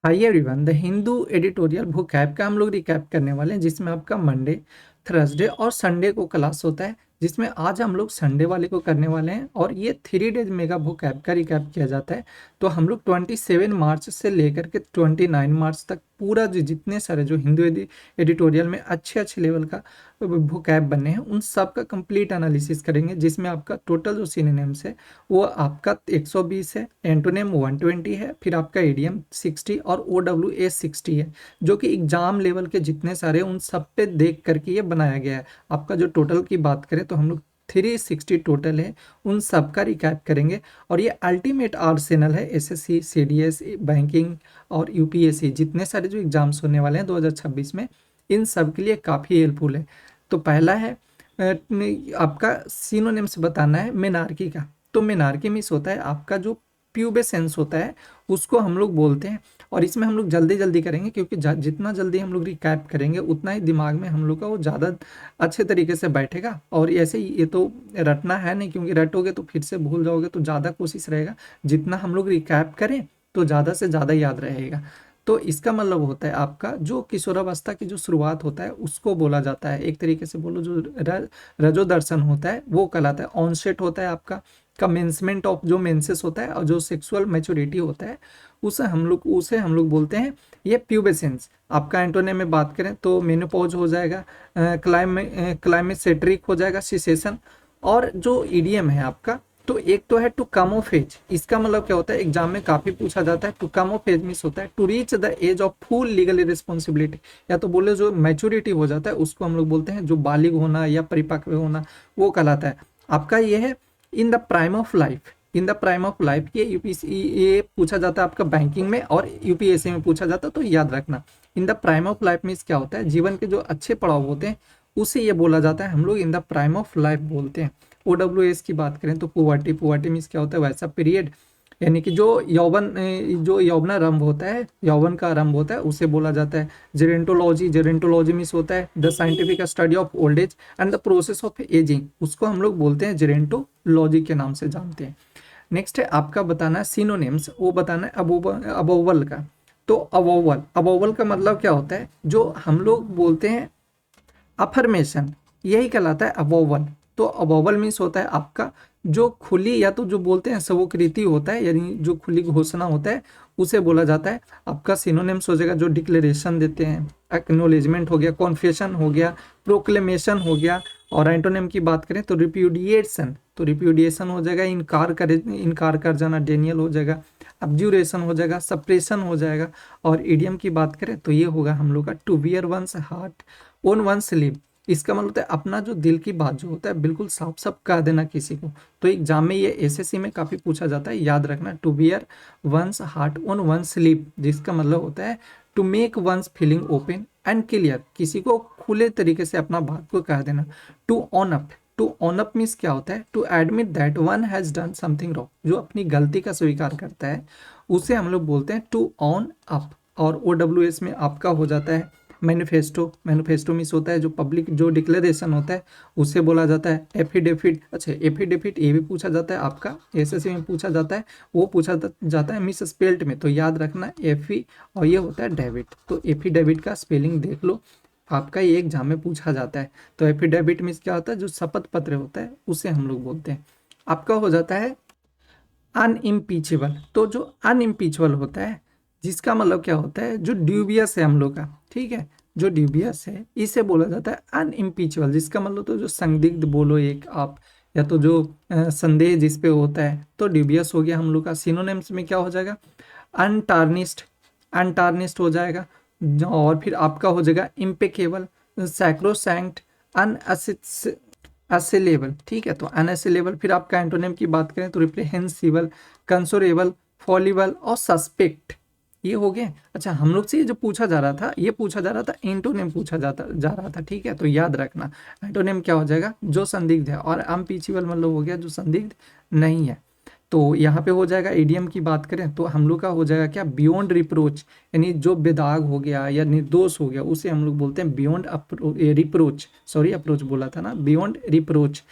Hi everyone, the Hindu editorial book app का हम लोग रिकैप करने वाले हैं, जिसमें आपका मंडे, थर्सडे और संडे को क्लास होता है। जिसमें आज हम लोग संडे वाले को करने वाले हैं और ये 3 डेज मेगा बुक ऐप का रिकैप किया जाता है। तो हम लोग 27 मार्च से लेकर के 29 मार्च तक पूरा जितने सारे जो हिंदू एडिटोरियल में अच्छे अच्छे लेवल का बुक ऐप बने हैं उन सब का कंप्लीट एनालिसिस करेंगे, जिसमें आपका टोटल जो सिनोनिम्स है वो आपका 120 है, एंटोनिम 120 है, फिर आपका ईडियम 60 और OWA 60 है, जो कि एग्जाम लेवल के जितने सारे उन सब पे देख करके ये बनाया गया है। आपका जो टोटल की बात करें तो हम लोग 360 टोटल है, उन सब का रिकैप करेंगे। और ये अल्टीमेट आर्सेनल है एसएससी, सीडीएस, बैंकिंग और यूपीएससी जितने सारे जो एग्जाम्स होने वाले हैं 2026 में, इन सब के लिए काफ़ी हेल्पफुल है। तो पहला है आपका सिनोनिम्स बताना है मेनार्की का। तो मेनार्की मीन्स होता है आपका जो प्यूबेसेंस होता है उसको हम लोग बोलते हैं। और इसमें हम लोग जल्दी जल्दी करेंगे, क्योंकि जितना जल्दी हम लोग रिकैप करेंगे उतना ही दिमाग में हम लोग का वो ज़्यादा अच्छे तरीके से बैठेगा। और ऐसे ही ये तो रटना है नहीं, क्योंकि रटोगे तो फिर से भूल जाओगे। तो ज़्यादा कोशिश रहेगा जितना हम लोग रिकैप करें तो ज़्यादा से ज़्यादा याद रहेगा। तो इसका मतलब होता है आपका जो किशोरावस्था की जो शुरुआत होता है उसको बोला जाता है। एक तरीके से बोलो जो रजो दर्शन होता है वो कहलाता है। ऑनसेट होता है आपका कमेंसमेंट ऑफ जो मेंसेस होता है, और जो सेक्सुअल मैच्योरिटी होता है उसे हम लोग बोलते हैं ये प्यूबेसेंस। आपका एंटोनिम में बात करें तो मेनोपॉज हो जाएगा, क्लाइमेसेट्रिक हो जाएगा, सिसेशन। और जो ईडीएम है आपका, तो एक तो है टू कम ऑफ एज। इसका मतलब क्या होता है, एग्जाम में काफी पूछा जाता है। To come of age means होता है to reach the age of full legal responsibility, या तो बोले जो मैच्योरिटी हो जाता है उसको हम लोग बोलते हैं जो बालिग होना या परिपक्व होना, वो कहलाता है। आपका ये है in the prime of life. In the prime of life ये यूपीएससी ये पूछा जाता है आपका बैंकिंग में और यूपीएससी में पूछा जाता है, तो याद रखना। In the prime of life means क्या होता है, जीवन के जो अच्छे पड़ाव होते हैं उसे ये बोला जाता है, हम लोग in the prime of life बोलते हैं। OWS की बात करें तो पुवर्टी, पुवर्टी मीन्स क्या होता है, वैसा पीरियड, यानी कि जो यौवन जो यौवनारंभ होता है, यौवन का आरंभ होता है, उसे बोला जाता है। जेरेंटोलॉजी, जेरेंटोलॉजी मीन्स होता है the scientific study of old age and the process of ageing, उसको हम लोग बोलते हैं जेरेंटोलॉजी के नाम से जानते हैं। नेक्स्ट है आपका बताना है सिनोनिम्स, वो बताना है अबोवल का। तो अबोवल, अबोवल का मतलब क्या होता है, जो हम लोग बोलते हैं अफर्मेशन, यही कहलाता है अबोवल। तो अबोवल मीन्स होता है आपका जो खुली, या तो जो बोलते हैं स्वकृति होता है, यानी जो खुली घोषणा होता है उसे बोला जाता है। आपका सिनोनिम्स हो जाएगा जो डिक्लेरेशन देते हैं, एक्नोलेजमेंट हो गया, कॉन्फेशन हो गया, प्रोक्लेमेशन हो गया। और एंटोनिम की बात करें तो रिप्यूडिएशन, तो रिप्यूडिएशन हो जाएगा इनकार कर जाना, डेनियल हो जाएगा, अब्ज्यूरेशन हो जाएगा, सप्रेशन हो जाएगा। और इडियम की बात करें तो ये होगा हम लोग का to bear one's heart on one sleeve. इसका मतलब होता है अपना जो दिल की बात जो होता है बिल्कुल साफ साफ कह देना किसी को। तो एग्जाम में ये एसएससी में काफी पूछा जाता है, याद रखना। To bear one's heart on one sleeve, जिसका मतलब होता है to make one's feeling open and clear, किसी को खुले तरीके से अपना बात को कह देना। To own up, to own up means क्या होता है, to admit that one has done something wrong, जो अपनी गलती का स्वीकार करता है उसे हम लोग बोलते हैं टू ऑन अप। और OWS में आपका हो जाता है मैनिफेस्टो, मैनिफेस्टो मीन्स होता है जो पब्लिक जो डिक्लेरेशन होता है उसे बोला जाता है। एफिडेविट, अच्छा एफिडेविट ये भी पूछा जाता है आपका एसएससी में पूछा जाता है, वो पूछा जाता है मिस स्पेल्ट में, तो याद रखना एफी, और ये होता है डेविड। तो एफिडेविट का स्पेलिंग देख लो, आपका ये एग्जाम में पूछा जाता है। तो एफिडेविट मीन्स क्या होता है, जो शपथ पत्र होता है उसे हम लोग बोलते हैं। आपका हो जाता है अनइम्पीचेबल। तो जो अनइम्पीचेबल होता है, जिसका मतलब क्या होता है, जो ड्यूबियस है हम लोग का, ठीक है, जो ड्यूबियस है इसे बोला जाता है अनइम्पीचेबल। जिसका मतलब तो जो संदिग्ध बोलो एक आप, या तो जो संदेह जिस पे होता है, तो ड्यूबियस हो गया हम लोग का। सिनोनिम्स में क्या हो जाएगा, अनटार्निस्ड, अनटार्निस्ड हो जाएगा। और फिर आपका हो जाएगा इम्पेकेबल, सैक्रोसैंक्ट, असेलेबल, ठीक है। तो अनअसेलेबल, फिर आपका एंटोनिम की बात करें तो रिप्रेहेंसिबल, कंसोरेबल, फॉलिबल और सस्पेक्ट, ये हो गए। अच्छा, हम लोग से ये जो पूछा जा रहा था, ये पूछा जा रहा था एंटोनिम पूछा जा रहा था, ठीक है। तो याद रखना एंटोनिम क्या हो जाएगा, जो संदिग्ध है। और अनपीचेबल मतलब हो गया जो संदिग्ध नहीं है। तो यहाँ पे हो जाएगा। ईडीएम की बात करें तो हम लोग का हो जाएगा क्या, बियॉन्ड रिप्रोच, यानी जो बेदाग हो गया या निर्दोष हो गया उसे हम लोग बोलते हैं बियॉन्ड रिप्रोच, सॉरी अप्रोच बोला था ना, बियॉन्ड रिप्रोच,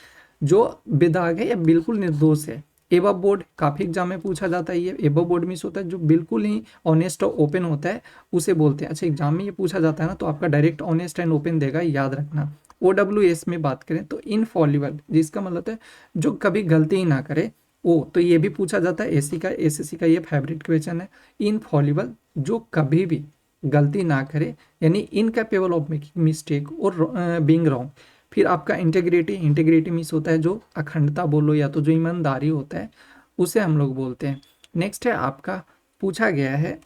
जो बेदाग है या बिल्कुल निर्दोष है एबव बोर्ड काफ़ी एग्जाम में पूछा जाता है। ये एबव बोर्ड मीन्स होता है जो बिल्कुल ही ऑनेस्ट और ओपन होता है, उसे बोलते हैं। अच्छा, एग्जाम में ये पूछा जाता है ना, तो आपका डायरेक्ट ऑनेस्ट एंड ओपन देगा, याद रखना। OWS में बात करें तो इनफॉलिबल, जिसका मतलब होता है जो कभी गलती ही ना करे। ओ तो ये भी पूछा जाता है, एसएससी का ये फेवरेट क्वेश्चन है। इनफॉलिबल, जो कभी भी गलती ना करे, यानी इनकैपेबल ऑफ मेकिंग मिस्टेक और बीइंग रॉन्ग। फिर आपका इंटेग्रिटी, इंटेग्रिटी मीन्स होता है जो अखंडता बोलो या तो जो ईमानदारी होता है, उसे हम लोग बोलते हैं। नेक्स्ट है आपका, पूछा गया है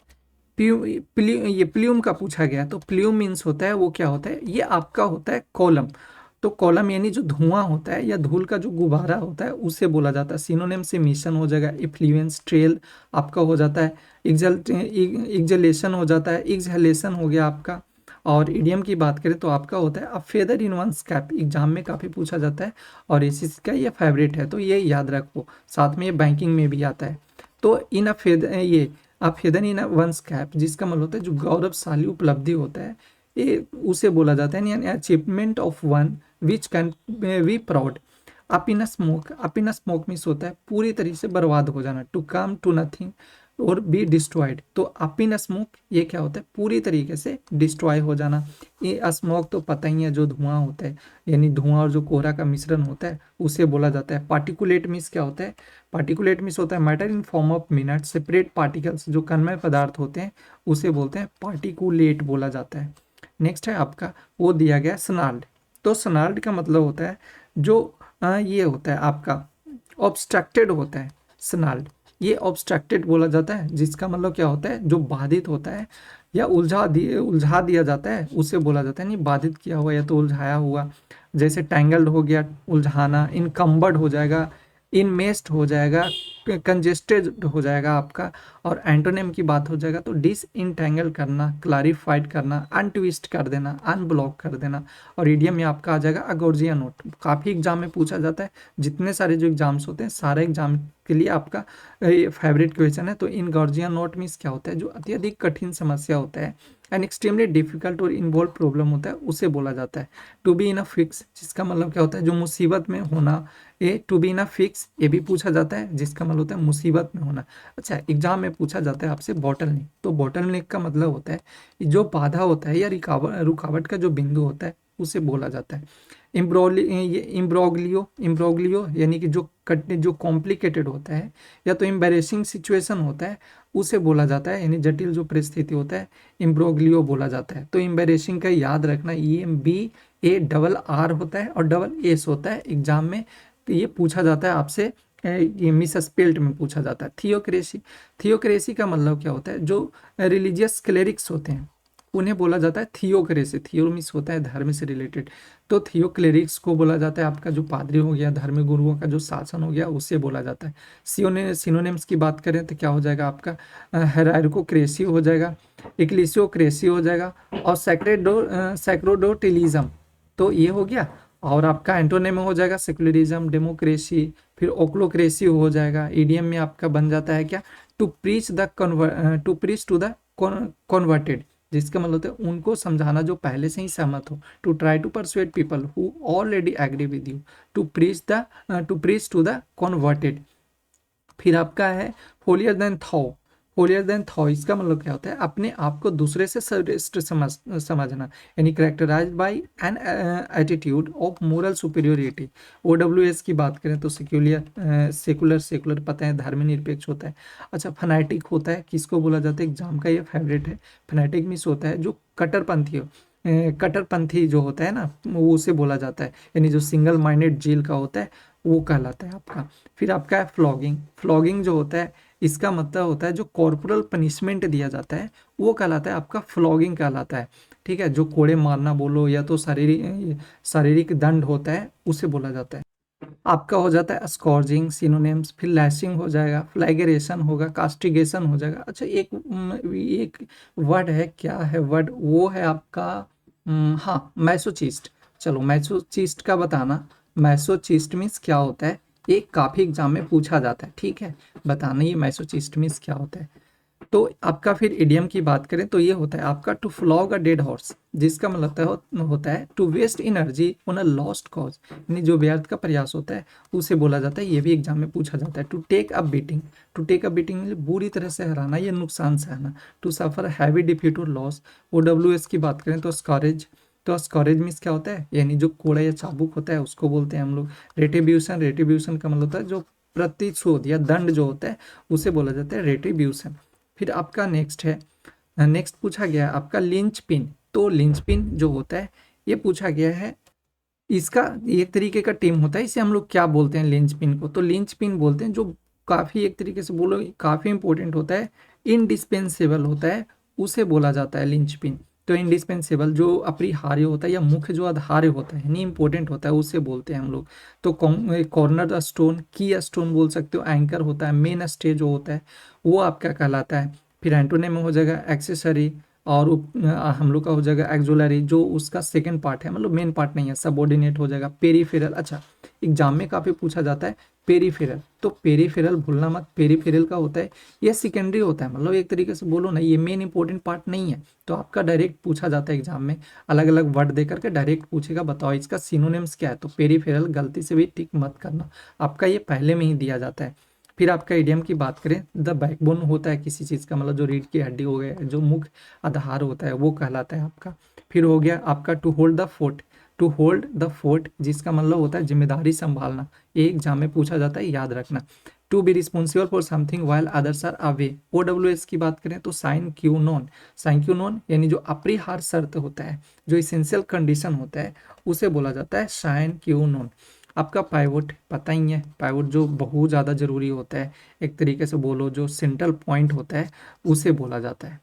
ये प्ल्यूम का पूछा गया। तो प्ल्यूम मीन्स होता है वो क्या होता है, ये आपका होता है कॉलम। तो कॉलम यानी जो धुआं होता है या धूल का जो गुब्बारा होता है, उसे बोला जाता है। सिनोनिम से मिशन हो जाएगा, इफ्लुएंस, ट्रेल आपका हो जाता है, एक्जलेशन हो जाता है, एक्सहेलेशन हो गया आपका। और इडियम की बात करें तो आपका होता है a feather in one's cap, exam में काफ़ी पूछा जाता है और इसी का ये फेवरेट है, तो ये याद रखो। साथ में ये बैंकिंग में भी आता है। तो इन अ फेदर, ये a feather in a one's cap, जिसका मतलब होता है जो गौरवशाली उपलब्धि होता है, ये उसे बोला जाता है, यानी achievement of one which can be proud. Up in smoke, up in smoke means होता है पूरी तरीके से बर्बाद हो जाना, टू कम टू नथिंग और बी डिस्ट्रॉयड। तो अप इन स्मोक ये क्या होता है, पूरी तरीके से डिस्ट्रॉय हो जाना। ये स्मोक तो पता ही है, जो धुआं होता है, यानी धुआं और जो कोहरा का मिश्रण होता है, उसे बोला जाता है। पार्टिकुलेट मीन्स क्या होता है, पार्टिकुलेट मीन्स होता है matter in form of minute, separate particles, जो कणमय पदार्थ होते हैं, उसे बोलते हैं पार्टिकुलेट बोला जाता है। नेक्स्ट है आपका, वो दिया गया स्नाल्ड। तो स्नाल्ड का मतलब होता है जो ये होता है आपका ऑब्स्ट्रक्टेड होता है। स्नाल्ड ये ऑब्स्ट्रक्टेड बोला जाता है, जिसका मतलब क्या होता है, जो बाधित होता है या उलझा दिया जाता है, उसे बोला जाता है। नहीं बाधित किया हुआ या तो उलझाया हुआ, जैसे टैंगल्ड हो गया उलझाना, इनकम्बर्ड हो जाएगा, इनमेस्ड हो जाएगा, कंजेस्टेड हो जाएगा आपका। और एंटोनिम की बात हो जाएगा तो डिस इंटेंगल करना, क्लैरिफाइड करना, अनट्विस्ट कर देना, अनब्लॉक कर देना। और इडियम में आपका आ जाएगा अगोर्जिया नोट, काफ़ी एग्जाम में पूछा जाता है। जितने सारे जो एग्जाम्स होते हैं, सारे एग्जाम के लिए आपका फेवरेट क्वेश्चन है। तो इन गॉर्जियन नोट मीन्स क्या होता है, जो अत्यधिक कठिन समस्या होता है, एंड एक्सट्रीमली डिफिकल्ट और इन्वॉल्व प्रॉब्लम होता है, उसे बोला जाता है। To be in a fix, जिसका मतलब क्या होता है, जो मुसीबत में होना। ये to be in a fix ये भी पूछा जाता है, जिसका मतलब होता है मुसीबत में होना। अच्छा, एग्जाम में पूछा जाता है आपसे बॉटल नेक। तो बॉटल नेक का मतलब होता है जो बाधा होता है या रुकावट का जो बिंदु होता है, उसे बोला जाता है। इम्ब्रोग्लियो, इम्ब्रोग्लियो यानी कि जो कॉम्प्लिकेटेड होता है या तो एम्बैरेसिंग सिचुएशन होता है, उसे बोला जाता है, यानी जटिल जो परिस्थिति होता है, इम्ब्रोग्लियो बोला जाता है। तो एम्बैरेसिंग का याद रखना, EMBARR होता है और डबल एस होता है एग्जाम में। तो ये पूछा जाता है आपसे, ये मिस स्पेल्ट में पूछा जाता है। थियोक्रेसी, थियोक्रेसी का मतलब क्या होता है, जो रिलीजियस क्लेरिक्स होते हैं, उन्हें बोला जाता है थियोक्रेसी। थियो मीन्स होता है धर्म से रिलेटेड, तो थियोक्लेरिक्स को बोला जाता है आपका जो पादरी हो गया, धर्म गुरुओं का जो शासन हो गया, उसे बोला जाता है। सिनोनिम्स की बात करें तो क्या हो जाएगा आपका, हेरारिकोक्रेसी हो जाएगा, इक्लिसियोक्रेसी हो जाएगा, और सैक्रोडोटिलिज्म। तो ये हो गया। और आपका एंटोनिम में हो जाएगा सेक्युलरिज्म, डेमोक्रेसी, फिर ओक्लोक्रेसी हो जाएगा। ईडीएम में आपका बन जाता है क्या, to preach to the converted, जिसका मतलब होता है उनको समझाना जो पहले से ही सहमत हो। To try to persuade people who already agree with you, to preach to the converted. फिर आपका है holier than thou, holier than thou, इसका मतलब क्या होता है, अपने आप को दूसरे से श्रेष्ठ समझना, यानी characterized by an attitude of moral superiority. OWS की बात करें तो सेकुलर पता है, धर्मनिरपेक्ष होता है। अच्छा, फनाइटिक होता है, किसको बोला जाता है, एग्जाम का ये फेवरेट है। फनाइटिक मीन्स होता है जो कट्टरपंथी जो होता है ना, वो उसे बोला जाता है, यानी जो सिंगल माइंडेड जेल का होता है, वो कहलाता है आपका। फिर आपका है फ्लॉगिंग, फ्लॉगिंग जो होता है, इसका मतलब होता है जो कॉर्पोरल पनिशमेंट दिया जाता है, वो कहलाता है आपका फ्लॉगिंग कहलाता है। ठीक है, जो कोड़े मारना बोलो या तो शारीरिक दंड होता है, उसे बोला जाता है। आपका हो जाता है स्कॉर्जिंग, सिनोनिम्स, फिर लैशिंग हो जाएगा, फ्लैगरेशन होगा, कास्टिगेशन हो जाएगा। अच्छा, एक वर्ड है, क्या है वर्ड, वो है आपका हाँ, मैसोचिस्ट। चलो मैसोचिस्ट का बताना, मैसोचिस्ट मीन्स क्या होता है, एक काफी एग्जाम में पूछा जाता है। ठीक है, बताना ये मैसोचिस्ट मीन्स क्या होता है। तो आपका फिर इडियम की बात करें तो ये होता है आपका to flog a dead horse, जिसका मतलब होता है to waste energy on a lost cause, यानी जो व्यर्थ का प्रयास होता है उसे बोला जाता है। ये भी एग्जाम में पूछा जाता है। To take a beating, to take a beating बुरी तरह से हराना या नुकसान सहना। टू सफर हैवी डिफीट और लॉस। OWS की बात करें तो स्कॉरेज, तो स्कॉरेज मीन्स क्या होता है, यानी जो कोड़ा या चाबुक होता है उसको बोलते हैं हम लोग। रेटिब्यूशन, रेटिब्यूशन का मतलब होता है जो प्रतिशोध या दंड जो होता है उसे बोला जाता है रेटिब्यूशन। फिर आपका नेक्स्ट है, नेक्स्ट पूछा गया है आपका लिंच पिन। तो लिंच पिन जो होता है ये पूछा गया है, इसका एक तरीके का टीम होता है, इसे हम लोग क्या बोलते हैं लिंच पिन को, तो लिंच पिन बोलते हैं जो काफ़ी एक तरीके से बोलो काफ़ी इंपॉर्टेंट होता है, इनडिस्पेंसेबल होता है, उसे बोला जाता है लिंच पिन। तो इनडिस्पेंसेबल जो अपरिहार्य होता है या मुख्य जो आधार्य होता है यानी इंपॉर्टेंट होता है उसे बोलते हैं हम लोग। तो कॉर्नर स्टोन, की स्टोन बोल सकते हो, एंकर होता है, मेन स्टे जो होता है वो आपका कहलाता है। फिर एंटोनिम में हो जाएगा एक्सेसरी, और हम लोग का हो जाएगा एक्जुलरी जो उसका सेकंड पार्ट है, मतलब मेन पार्ट नहीं है, सबऑर्डिनेट हो जाएगा। पेरीफेरल, अच्छा एग्जाम में काफ़ी पूछा जाता है पेरीफेरल, तो पेरीफेरल भूलना मत, पेरीफेरल का होता है ये सेकेंडरी होता है, मतलब एक तरीके से बोलो ना ये मेन इंपॉर्टेंट पार्ट नहीं है, तो आपका डायरेक्ट पूछा जाता है एग्जाम में, अलग अलग वर्ड दे करके डायरेक्ट पूछेगा बताओ इसका सिनोनिम्स क्या है, तो पेरीफेरल गलती से भी टिक मत करना, आपका ये पहले में ही दिया जाता है। फिर आपका इडियम की बात करें, द बैकबोन होता है किसी चीज़ का, मतलब जो रीढ़ की हड्डी हो गया, जो मुख्य आधार होता है वो कहलाता है आपका। फिर हो गया आपका to hold the fort, to hold the fort जिसका मतलब होता है जिम्मेदारी संभालना, ये एग्जाम में पूछा जाता है, याद रखना। To be responsible for something while others are away. OWS की बात करें तो sine qua non, sine qua non यानी जो अपरिहार्य शर्त होता है, जो इसेंशियल कंडीशन होता है उसे बोला जाता है साइन क्यू नॉन। आपका पाइवोट पता ही है, पाइवोट जो बहुत ज़्यादा ज़रूरी होता है, एक तरीके से बोलो जो सेंट्रल पॉइंट होता है उसे बोला जाता है।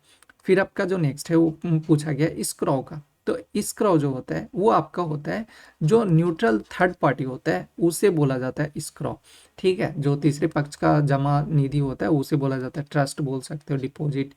फिर आपका जो नेक्स्ट है वो पूछा गया स्क्रॉ का, तो स्क्रॉ जो होता है वो आपका होता है जो न्यूट्रल थर्ड पार्टी होता है उसे बोला जाता है स्क्रॉ, ठीक है। जो तीसरे पक्ष का जमा निधि होता है उसे बोला जाता है ट्रस्ट बोल सकते हो, डिपॉजिट।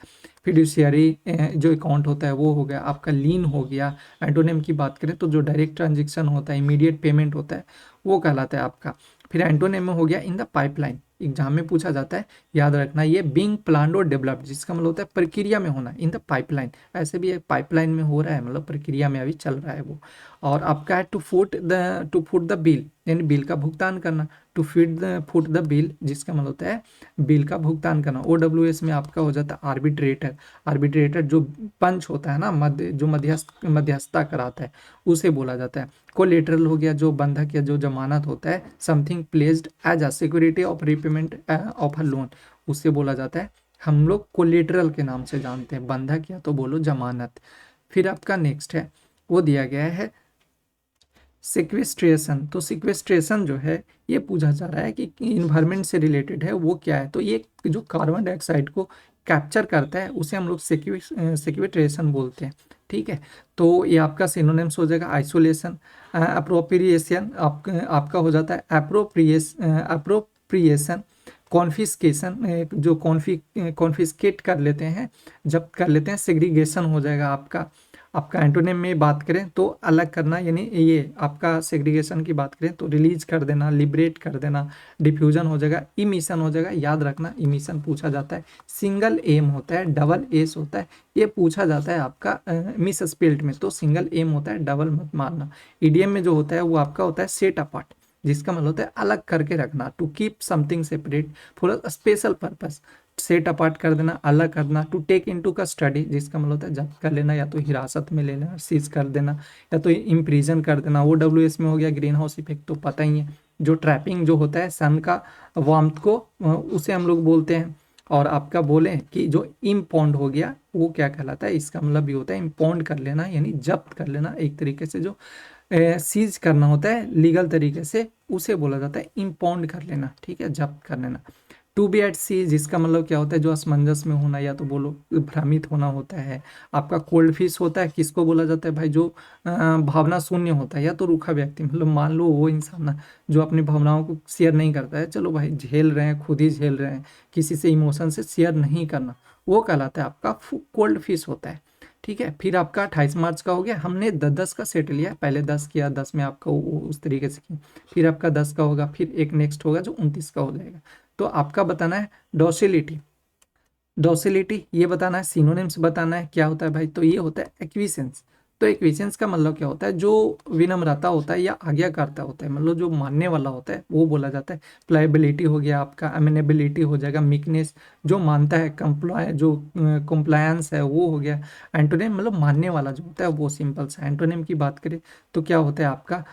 फिड्यूशियरी जो अकाउंट होता है वो हो गया आपका लीन हो गया। एंटोनिम की बात करें तो जो डायरेक्ट ट्रांजेक्शन होता है, इमीडिएट पेमेंट होता है वो कहलाता है आपका। फिर एंटोनिम में हो गया इन द पाइपलाइन, एग्जाम में पूछा जाता है, याद रखना ये बीइंग प्लान्ड और डेवलप्ड जिसका मतलब होता है प्रक्रिया में होना, इन द पाइपलाइन, ऐसे भी एक पाइपलाइन में हो रहा है मतलब प्रक्रिया में अभी चल रहा है वो। और आपका है टू फुट द बिल यानी बिल का भुगतान करना, टू फुट द बिल जिसका मतलब होता है बिल का भुगतान करना। OWS में आपका हो जाता है आर्बिट्रेटर, आर्बिट्रेटर जो पंच होता है ना, मध्य जो मध्यस्थता कराता है उसे बोला जाता है। कोलेटरल हो गया जो बंधक या जो जमानत होता है, something placed as a security of repayment of a loan, उससे बोला जाता है, हम लोग कोलेटरल के नाम से जानते हैं, बंधक या तो बोलो जमानत। फिर आपका नेक्स्ट है वो दिया गया है सिक्वेस्ट्रेशन, तो सिक्वेस्ट्रेशन जो है ये पूछा जा रहा है कि इन्वायरमेंट से रिलेटेड है वो क्या है, तो ये जो कार्बन डाइऑक्साइड को कैप्चर करता है उसे हम लोग सिक्वेस्ट्रेशन बोलते हैं, ठीक है। तो ये आपका सिनोनिम्स हो जाएगा आइसोलेशन, अप्रोप्रिएशन, आपका हो जाता है अप्रोप्रिएशन, कॉन्फिस्केशन जो कॉन्फिस्केट कर लेते हैं, जब्त कर लेते हैं, सेग्रीगेशन हो जाएगा आपका। आपका एंटोनिम में बात करें तो अलग करना, यानी ये आपका सेग्रीगेशन की बात करें तो रिलीज कर देना, लिबरेट कर देना। डिफ्यूजन हो जाएगा, इमिशन हो जाएगा, याद रखना इमिशन पूछा जाता है, सिंगल एम होता है, डबल एस होता है, ये पूछा जाता है आपका मिस स्पेल्ट में, तो सिंगल एम होता है, डबल मत मारना। ईडीएम में जो होता है वो आपका होता है सेट अपार्ट, जिसका मतलब होता है अलग करके रखना, to keep something separate for a special purpose, set apart कर देना, अलग करना। टू टेक इनटू का स्टडी जिसका मतलब होता है जब्त कर लेना या तो हिरासत में लेना, सीज कर देना, या तो इम्प्रीजन कर देना। OWS में हो गया ग्रीन हाउस इफेक्ट, तो पता ही है जो ट्रैपिंग जो होता है सन का वार्मथ को उसे हम लोग बोलते हैं। और आपका बोलें कि जो इम्पाउंड हो गया वो क्या कहलाता है, इसका मतलब भी होता है इम्पाउंड कर लेना यानी जब्त कर लेना, एक तरीके से जो सीज करना होता है लीगल तरीके से उसे बोला जाता है इम्पाउंड कर लेना, ठीक है, जब्त कर लेना। टू बी एट सी जिसका मतलब क्या होता है जो असमंजस में होना या तो बोलो भ्रमित होना होता है। आपका कोल्ड फिश होता है, किसको बोला जाता है भाई, जो भावना शून्य होता है या तो रूखा व्यक्ति, मतलब मान लो वो इंसान ना जो अपनी भावनाओं को शेयर नहीं करता है, चलो भाई झेल रहे हैं, खुद ही झेल रहे हैं, किसी से इमोशन से शेयर नहीं करना, वो कहलाता है आपका कोल्ड फिश होता है, ठीक है। फिर आपका 28 मार्च का हो गया, हमने 10-10 का सेट लिया, पहले 10 किया, 10 में आपका उस तरीके से किया, फिर आपका 10 का होगा, फिर एक नेक्स्ट होगा जो 29 का हो जाएगा। तो आपका बताना है डॉसिलिटी, डॉसिलिटी ये बताना है, सिनोनिम्स बताना है क्या होता है भाई, तो ये होता है एक्विसेंस। तो एक्विसेंस का मतलब क्या होता है, जो विनम्रता होता है या आज्ञाकारिता होता है, मतलब जो मानने वाला होता है वो बोला जाता है। प्लायबिलिटी हो गया आपका, अमेनेबिलिटी हो जाएगा, मीकनेस जो मानता है, कंप्लाय जो कंप्लायंस है वो हो गया। एंटोनिम मतलब मानने वाला जो होता है वो सिंपल सा। एंटोनिम की बात करें तो क्या होता है आपका,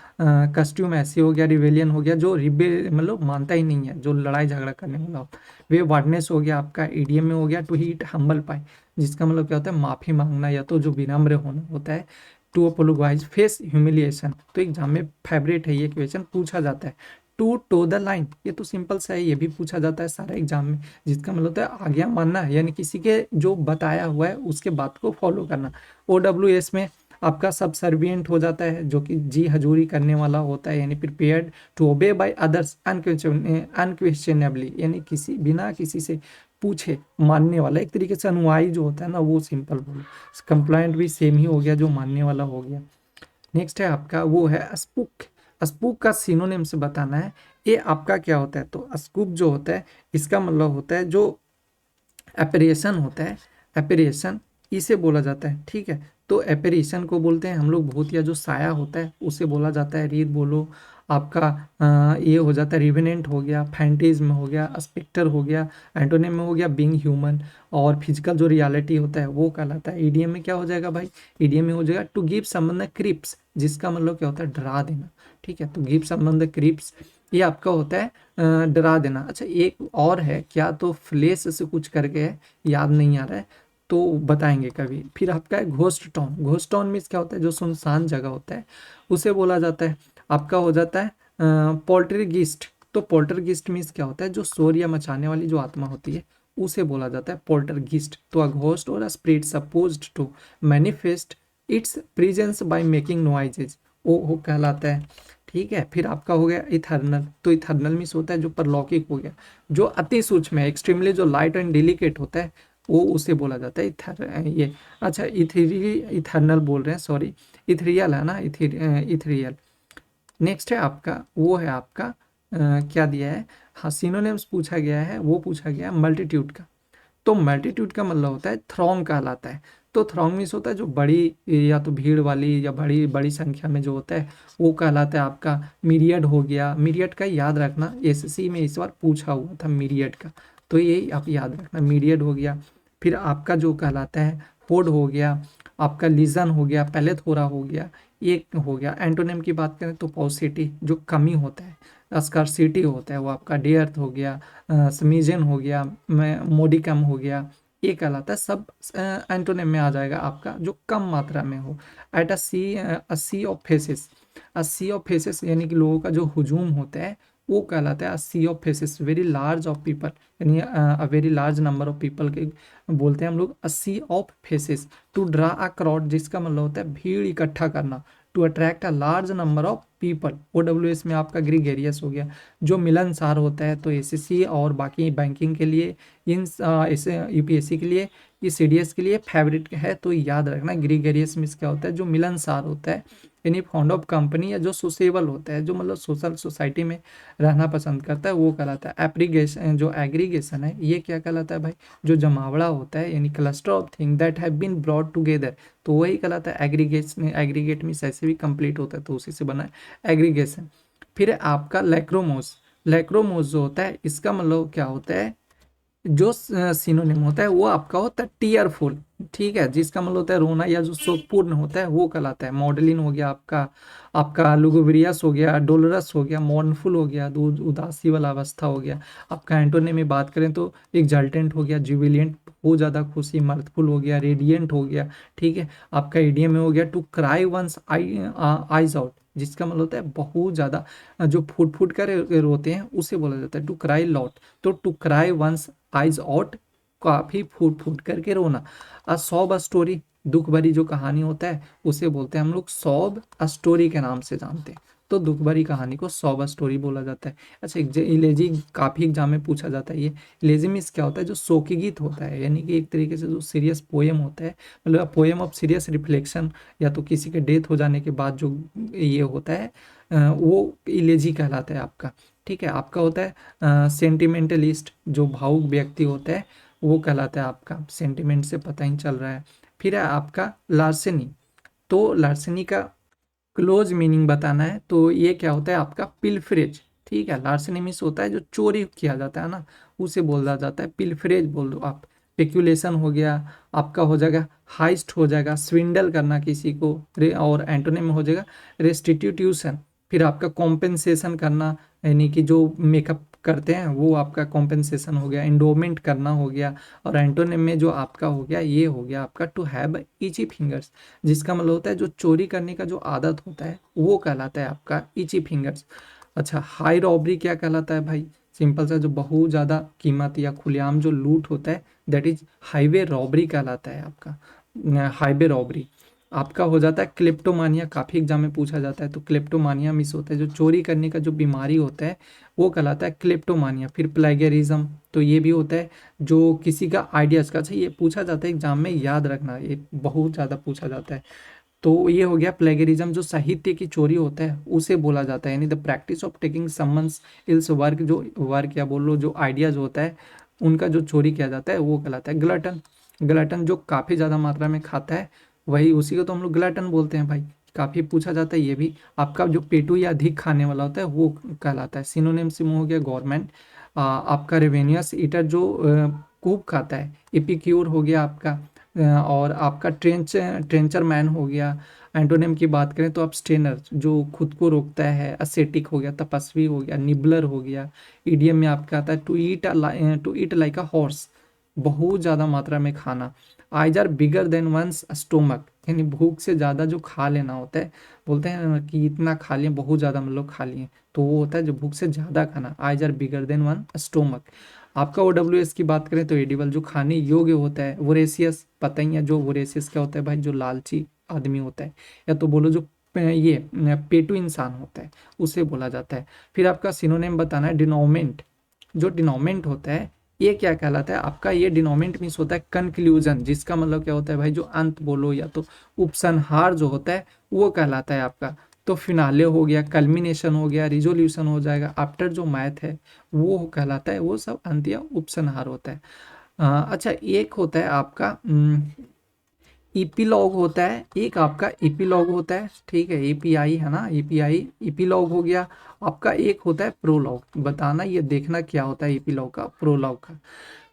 कस्ट्यूम ऐसी हो गया, रिवेलियन हो गया, जो रिबे मतलब मानता ही नहीं है, जो लड़ाई झगड़ा करने वाला होता है। वे वार्डनेस हो गया आपका, ईडीएम में हो गया टू हीट हम्बल पाई, जिसका मतलब क्या होता है माफी मांगना या तो जो विनम्र होना होता है। टू अपोलोगाइज फेस ह्यूमिलिएशन, तो एग्जाम में फेवरेट है ये क्वेश्चन, पूछा जाता है। टू टो द लाइन, ये तो सिंपल सा है, ये भी पूछा जाता है सारा एग्जाम में, जिसका मतलब होता है आज्ञा मानना है, यानी किसी के जो बताया हुआ है उसके बात को फॉलो करना। OWS में आपका सबसर्विएंट हो जाता है, जो कि जी हजूरी करने वाला होता है, यानी prepared to obey by others unquestionably, यानी किसी बिना किसी से पूछे मानने वाला, एक तरीके से अनुयायी जो होता है ना, वो सिंपल बोलो। कंप्लायंट भी सेम ही हो गया, जो मानने वाला हो गया। नेक्स्ट है आपका वो है स्पूक। स्पूक का सिनोनिम से बताना है, ये आपका क्या होता है, तो स्कूप जो होता है इसका मतलब होता है जो एपरेशन होता है, एपरेशन इसे बोला जाता है, ठीक है। तो एपरेशन को बोलते हैं हम लोग भूत, या जो साया होता है उसे बोला जाता है रीत बोलो आपका। ये हो जाता है रिवेनेंट हो गया, फैंटेज्म हो गया, स्पेक्टर हो गया, एंटोनिम में हो गया बीइंग ह्यूमन। और फिजिकल जो रियलिटी होता है वो कहलाता है। ईडीएम में क्या हो जाएगा भाई, ईडीएम में हो जाएगा to give someone the creeps, जिसका मतलब क्या होता है डरा देना, ठीक है। तो गिव समवन द क्रिप्स ये आपका होता है डरा देना। अच्छा एक और है क्या, तो फ्लेश से कुछ करके है, याद नहीं आ रहा है, तो बताएंगे कभी। फिर आपका है ghost town. Ghost town means क्या होता है, जो सुनसान जगह होता है उसे बोला जाता है। आपका हो जाता है पोल्टरगिस्ट। तो पोल्टरगिस्ट मीन्स क्या होता है, जो शोर या मचाने वाली जो आत्मा होती है उसे बोला जाता है पोल्टरगिस्ट। तो अ घोस्ट और a spirit supposed to manifest its presence by making noises, वो कहलाता है, ठीक है। फिर आपका हो गया इथर्नल। तो इथर्नल मीन्स होता है जो परलौकिक हो गया, जो अति सूक्ष्म है, एक्सट्रीमली जो लाइट एंड डेलिकेट होता है, वो उसे बोला जाता है इथर ये। अच्छा इथेरी इथर्नल बोल रहे हैं, सॉरी, इथरियल है ना, इथरियल। नेक्स्ट है आपका वो है आपका क्या दिया है, हाँ सिनोनिम्स पूछा गया है, वो पूछा गया है मल्टीट्यूड का। तो मल्टीट्यूड का मतलब होता है थ्रॉन्ग कहलाता है। तो थ्रॉन्ग मीन्स होता है जो बड़ी या तो भीड़ वाली या बड़ी बड़ी संख्या में जो होता है वो कहलाता है आपका। मीरियड हो गया, मीरियड का याद रखना, एसएससी में इस बार पूछा हुआ था मीरियड का, तो ये आप याद रखना, मीरियड हो गया। फिर आपका जो कहलाता है होड हो गया, आपका लीजन हो गया, पैलेथोरा हो गया, ये हो गया। एंटोनिम की बात करें तो पॉसिटी जो कमी होता है, स्कार्सिटी होता है वो आपका, डेअर्थ हो गया, समीजन हो गया, मोडिकम हो गया, ये कहलाता है। सब एंटोनिम में आ जाएगा आपका जो कम मात्रा में हो। At a sea of faces, a sea of faces यानी कि लोगों का जो हुजूम होता है वो कहलाता है a sea of faces, very large of people, यानी a very large number of people के बोलते हैं हम लोग a sea of faces. To draw a crowd, जिसका मतलब होता है भीड़ इकट्ठा करना। To attract a large number of people, OWS में आपका ग्रीगेरियस हो गया, जो मिलनसार होता है। तो एसएससी और बाकी बैंकिंग के लिए, इन ऐसे यूपीएससी के लिए, ये सीडीएस के लिए फेवरेट है, तो याद रखना ग्रीगेरियस मीन्स क्या होता है, जो मिलनसार होता है, यानी फॉन्ड ऑफ कंपनी, या जो सोशेबल होता है, जो मतलब सोशल सोसाइटी में रहना पसंद करता है, वो कहलाता है एप्रीगेशन। जो एग्रीगेशन है ये क्या कहलाता है भाई, जो जमावड़ा होता है, यानी cluster of thing that have been brought together, तो वही कहलाता है एग्रीगेशन। एग्रीगेट मीन्स ऐसे भी कंप्लीट होता है, तो उसी से बना है एग्रीगेशन। फिर आपका लैक्रोमोस। लैक्रोमोस जो होता है इसका मतलब क्या होता है, जो सिनोनिम होता है वो आपका होता है टीयरफुल, ठीक है, जिसका मतलब होता है रोना या जो शोकपूर्ण होता है वो कहलाता है। मॉडलिन हो गया आपका, आपका लुगुब्रियस हो गया, डोलरस हो गया, मॉर्नफुल हो गया, दो उदासी वाला अवस्था हो गया। आपका एंटोनिम में बात करें तो एक्सल्टेंट हो गया, जुबिलियंट बहुत ज़्यादा खुशी, मर्थफुल हो गया, रेडियंट हो गया, ठीक है। आपका इडियम में हो गया to cry one's eyes out, जिसका मतलब होता है बहुत ज़्यादा जो फूट फूट कर रोते हैं उसे बोला जाता है टू क्राई लॉट। तो to cry one's eyes out, काफी फूट फूट करके रोना। अ सॉब स्टोरी, दुख भरी जो कहानी होता है उसे बोलते हैं हम लोग सॉब स्टोरी के नाम से जानते हैं। तो दुख भरी कहानी को सॉब स्टोरी बोला जाता है। अच्छा इलेजी काफी एग्जाम में पूछा जाता है ये। इलेजी मीन्स क्या होता है, जो शोकी गीत होता है, यानी कि एक तरीके से जो सीरियस पोएम होता है, मतलब पोएम ऑफ सीरियस रिफ्लेक्शन, या तो किसी के डेथ हो जाने के बाद जो ये होता है वो इलेजी कहलाता है आपका, ठीक है। आपका होता है सेंटिमेंटलिस्ट, जो भावुक व्यक्ति होता है वो कहलाता है आपका, सेंटिमेंट से पता ही चल रहा है। फिर है आपका लार्सेनी। तो लार्सेनी का क्लोज मीनिंग बताना है तो ये क्या होता है आपका, पिलफरेज। ठीक है, लार्सेनी मीन्स होता है जो चोरी किया जाता है ना, उसे बोला जाता है पिलफरेज बोल दो आप। पेक्यूलेशन हो गया आपका, हो जाएगा हाइस्ट, हो जाएगा स्विंडल करना किसी को, और एंटोनिम में हो जाएगा रेस्टिट्यूशन। फिर आपका कॉम्पेंसेशन करना, यानी कि जो मेकअप करते हैं वो आपका कॉम्पेंसेशन हो गया, एंडोमेंट करना हो गया। और एंटोनिम में जो आपका हो गया, ये हो गया आपका टू हैव इची फिंगर्स, जिसका मतलब होता है जो चोरी करने का जो आदत होता है वो कहलाता है आपका इची फिंगर्स। अच्छा, हाई रॉबरी क्या कहलाता है भाई, सिंपल सा, जो बहुत ज़्यादा कीमत या खुलेआम जो लूट होता है, दैट इज हाईवे रॉबरी कहलाता है आपका। हाईवे रॉबरी आपका हो जाता है क्लेप्टोमानिया, काफ़ी एग्जाम में पूछा जाता है। तो क्लेप्टोमानिया मिस होता है जो चोरी करने का जो बीमारी होता है वो कहलाता है क्लेप्टोमानिया। फिर प्लेगरिज्म, तो ये भी होता है जो किसी का आइडियाज़ का, अच्छा ये पूछा जाता है एग्जाम में, याद रखना, ये बहुत ज़्यादा पूछा जाता है। तो ये हो गया प्लेगरिज्म, जो साहित्य की चोरी होता है उसे बोला जाता है, यानी the practice of taking summons ills work, जो वर्क या बोल लो जो आइडियाज होता है उनका जो चोरी किया जाता है वो कहलाता है ग्लटन। ग्लटन जो काफ़ी ज़्यादा मात्रा में खाता है, वही उसी को तो हम लोग ग्लटन बोलते हैं भाई। काफ़ी पूछा जाता है ये भी। आपका जो पेटू या अधिक खाने वाला होता है वो कहलाता है। सिनोनिम से हो गया गवर्नमेंट। आपका रेवेन्यूअस ईटर जो खूब खाता है, एपिक्यूर हो गया आपका। और आपका ट्रेंचर मैन हो गया। एंटोनिम की बात करें तो अब्स्टेनर, जो खुद को रोकता है। असेटिक हो गया, तपस्वी हो गया। निबलर हो गया। ईडियम में आपका आता है to eat like a horse, बहुत ज़्यादा मात्रा में खाना। Eyes are bigger than one's stomach, यानी भूख से ज़्यादा जो खा लेना होता है, बोलते हैं ना कि इतना खा लिए, बहुत ज़्यादा हम लोग खा लिए, तो वो होता है जो भूख से ज़्यादा खाना। Eyes are bigger than one stomach. आपका OWS की बात करें तो एडिबल, जो खाने योग्य होता है। वोरेसियस, पता ही है जो वोरेसियस क्या होता है भाई, जो लालची आदमी होता है, या तो बोलो जो ये पेटू इंसान होता है, उसे बोला जाता है। फिर आपका सिनोनिम बताना है डिनोमेंट। जो डिनोमेंट होता है ये क्या कहलाता है आपका, ये डिनोमेंट मीन्स होता है कंक्लूजन, जिसका मतलब क्या होता है भाई, जो अंत बोलो या तो उपसंहार जो होता है वो कहलाता है आपका। तो फिनाले हो गया, कल्मिनेशन हो गया, रिजोल्यूशन हो जाएगा। आफ्टर जो मैथ है वो कहलाता है, वो सब अंत या उपसंहार होता है। अच्छा, एक होता है आपका ईपीलॉग होता है, एक आपका ईपीलॉग होता है, ठीक है, एपीआई है ना, एपीआई ईपीलॉग हो गया आपका। एक होता है प्रोलॉग, बताना ये देखना क्या होता है ईपीलॉग का, प्रोलॉग का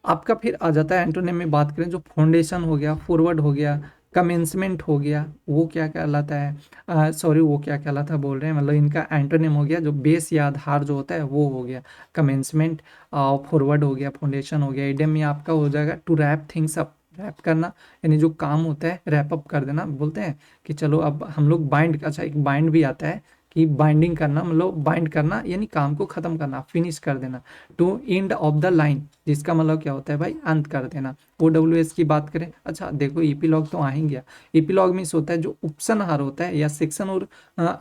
आपका। फिर आ जाता है एंटोनिम में बात करें, जो फाउंडेशन हो गया, फॉरवर्ड हो गया, कमेंसमेंट हो गया, वो क्या कहलाता है, सॉरी वो क्या कहलाता है बोल रहे हैं, मतलब इनका एंटोनिम हो गया, जो बेस या आधार जो होता है वो हो गया कमेंसमेंट। फॉरवर्ड हो गया, फाउंडेशन हो गया। इडियम में आपका हो जाएगा to wrap things up, wrap करना, यानी जो काम होता है रैप अप कर देना, बोलते हैं कि चलो अब हम लोग बाइंड, अच्छा एक बाइंड भी आता है कि बाइंडिंग करना, मतलब बाइंड करना यानी काम को खत्म करना, फिनिश कर देना। To end of the line, जिसका मतलब क्या होता है भाई, अंत कर देना। OWS की बात करें, अच्छा देखो ईपीलॉग तो आ ही गया। ईपीलॉग मीन्स होता है जो उपसंहार होता है या सेक्शन और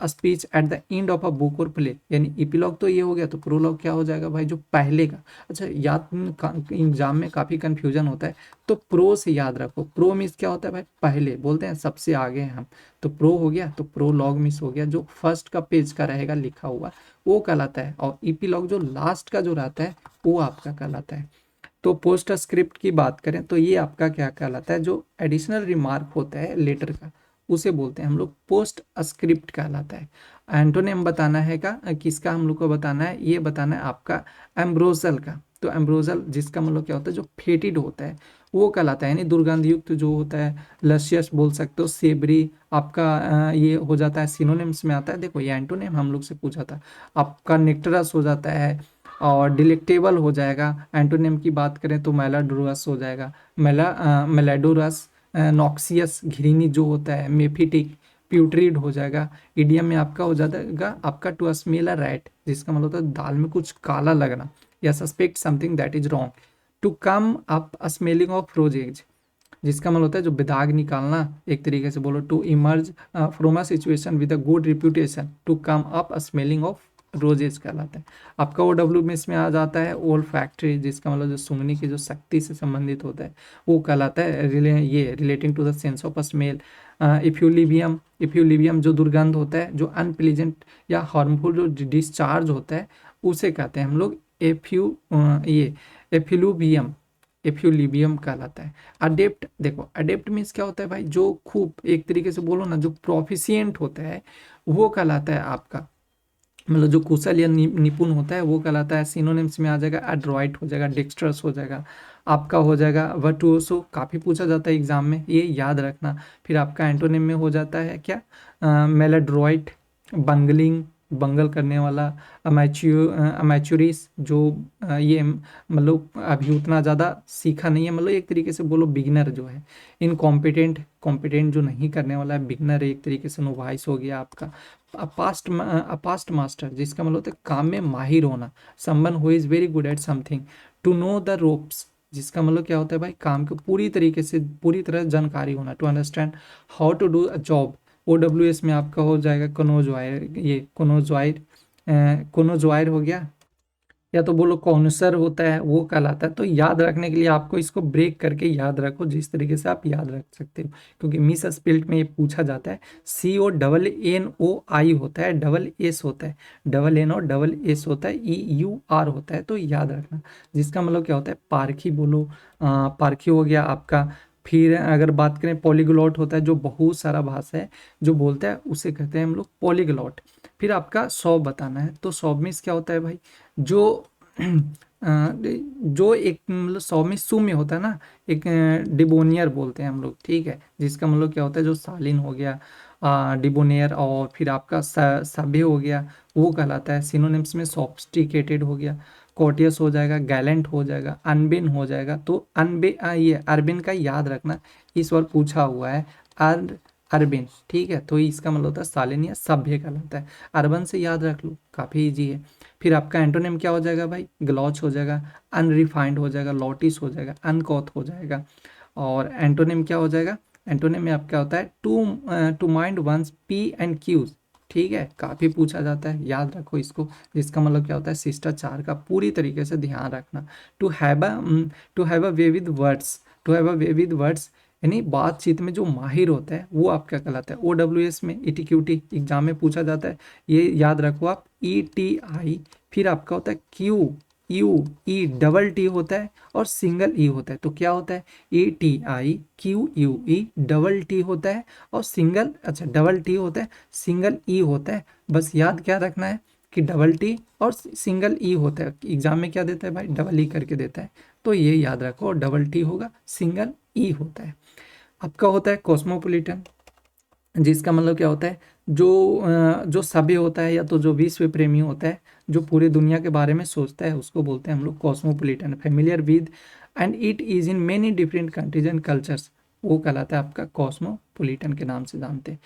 speech at the end of a book और प्ले, यानी ईपीलॉग तो ये हो गया। तो प्रोलॉग क्या हो जाएगा भाई, जो पहले का। अच्छा याद, एग्जाम में काफ़ी कन्फ्यूजन होता है, तो प्रो से याद रखो। प्रो मीन्स क्या होता है भाई, पहले, बोलते हैं सबसे आगे हैं हम, तो प्रो हो गया। तो प्रोलॉग मीन्स हो गया जो फर्स्ट का पेज का रहेगा लिखा हुआ, वो कहलाता है। और ईपीलॉग जो लास्ट का जो रहता है वो आपका कहलाता है। तो पोस्ट स्क्रिप्ट की बात करें तो ये आपका क्या कहलाता है, जो एडिशनल रिमार्क होता है लेटर का, उसे बोलते हैं हम लोग पोस्ट स्क्रिप्ट कहलाता है। एंटोनिम बताना है का, किसका हम लोग को बताना है, ये बताना है आपका एम्ब्रोजल का। तो एम्ब्रोजल जिसका मतलब क्या होता है, जो फेटिड होता है वो कहलाता है, यानी दुर्गंध युक्त जो होता है। लसियस बोल सकते हो, सेबरी आपका ये हो जाता है, सिनोनिम्स में आता है। देखो ये एंटोनिम हम लोग से पूछा था। आपका नेक्टरस हो जाता है, और डिलेक्टेबल हो जाएगा। एंटोनिम की बात करें तो मेलाडोरस हो जाएगा, मेलाडोरस। नॉक्सियस घिरीनी जो होता है, मेफिटिक, प्यूट्रीड हो जाएगा। इडियम में आपका हो जाएगा आपका टू स्मेल अ रैट, जिसका मतलब होता है दाल में कुछ काला लगना, या suspect something that is wrong. To come up smelling of roses, जिसका मतलब होता है जो बेदाग निकालना, एक तरीके से बोलो। To emerge from a situation with a good reputation, to come up smelling of roses कहलाता है। आपका OW में इसमें आ जाता है ओल फैक्ट्री, जिसका मतलब जो सूंघने की जो शक्ति से संबंधित होता है वो कहलाता है ये relating to the sense of a smell. Effluvium, effluvium जो दुर्गंध होता है, जो अनप्लीजेंट या हार्मफुल जो डिस्चार्ज होता है, उसे कहते हैं हम लोग ये एफ्यूलुबियम। एफ्यूलिबियम कहलाता है। अडेप्ट, देखो अडेप्ट मीन्स क्या होता है भाई, जो खूब एक तरीके से बोलो ना, जो प्रोफिशिएंट होता है वो कहलाता है आपका, मतलब जो कुशल या निपुण होता है वो कहलाता है। सिनोनिम्स में आ जाएगा एड्रॉइट हो जाएगा, डेक्स्ट्रस हो जाएगा, आपका हो जाएगा वर्टुओसो, काफ़ी पूछा जाता है एग्जाम में, ये याद रखना। फिर आपका एंटोनिम में हो जाता है क्या, मेलाड्रॉइट, बंगलिंग, बंगल करने वाला, अमेचुरिस जो ये मतलब अभी उतना ज़्यादा सीखा नहीं है, मतलब एक तरीके से बोलो बिगिनर जो है। इनकॉम्पिटेंट, कॉम्पिटेंट जो नहीं करने वाला है, बिगिनर एक तरीके से नोवाइस हो गया आपका। पास्ट मास्टर जिसका मतलब होता है काम में माहिर होना, someone who is very good at something. To know the ropes जिसका मतलब क्या होता है भाई, काम को पूरी तरीके से पूरी तरह जानकारी होना। To understand how to do a job, OWS में आपका हो जाएगा कोनोजवायर, ये कोनोजवायर हो गया, या तो बोलो कौनसर होता है वो कहलाता है। तो याद रखने के लिए आपको इसको ब्रेक करके याद रखो जिस तरीके से आप याद रख सकते हो, क्योंकि मिस स्पिल्ट में ये पूछा जाता है। CONNOI होता है, डबल एस होता है, डबल एन और डबल एस होता है, EUR होता है, तो याद रखना। जिसका मतलब क्या होता है, पारखी बोलो, पारखी हो गया आपका। फिर अगर बात करें पॉलीग्लॉट होता है, जो बहुत सारा भाषा है जो बोलता है उसे कहते हैं हम लोग पॉलीग्लॉट। फिर आपका सॉब बताना है, तो सॉब मीन्स क्या होता है भाई, जो जो एक मतलब 100 में शून्य होता है ना, एक डिबोनियर बोलते हैं हम लोग, ठीक है, जिसका मतलब क्या होता है, जो सालिन हो गया, डिबोनियर, और फिर आपका सभ्य हो गया वो कहलाता है। सिनोनिम्स में सॉफ्टिकेटेड हो गया, कोटियस हो जाएगा, गैलेंट हो जाएगा, अनबिन हो जाएगा। तो ये अरबिन का याद रखना, इस बार पूछा हुआ है, अरबिन, ठीक है, तो इसका मतलब होता है सालिन या सभ्य कहलाता है। अर्बन से याद रख लो, काफ़ी इजी है। फिर आपका एंटोनिम क्या हो जाएगा भाई, ग्लॉच हो जाएगा, अनरिफाइंड हो जाएगा, लॉटिस हो जाएगा, अनकॉथ हो जाएगा। और एंटोनिम क्या हो जाएगा, एंटोनिम में आपका होता है to mind one's P and Qs, ठीक है, काफ़ी पूछा जाता है, याद रखो इसको। जिसका मतलब क्या होता है, शिष्टाचार का पूरी तरीके से ध्यान रखना। To have a way with words, to have a way with words यानी बातचीत में जो माहिर होता है वो आपका कहलाता है। OWS में ETQT एग्जाम में पूछा जाता है, ये याद रखो आप, ETI, फिर आपका होता है QUE होता है, और सिंगल ई होता है। तो क्या होता है, ATIQUE होता है, और सिंगल, अच्छा डबल टी होता है, सिंगल ई होता है। बस याद क्या रखना है कि डबल टी और सिंगल ई होता है। एग्जाम में क्या देता है भाई, डबल ई करके देता है, तो ये याद रखो, डबल टी होगा, सिंगल ई होता है। आपका होता है कॉस्मोपॉलिटन, जिसका मतलब क्या होता है, जो सभ्य होता है या तो जो विश्व प्रेमी होता है, जो पूरे दुनिया के बारे में सोचता है, उसको बोलते हैं हम लोग cosmopolitan. Familiar with and it is in many different countries and cultures, वो कहलाता है आपका कॉस्मोपॉलिटन के नाम से जानते हैं।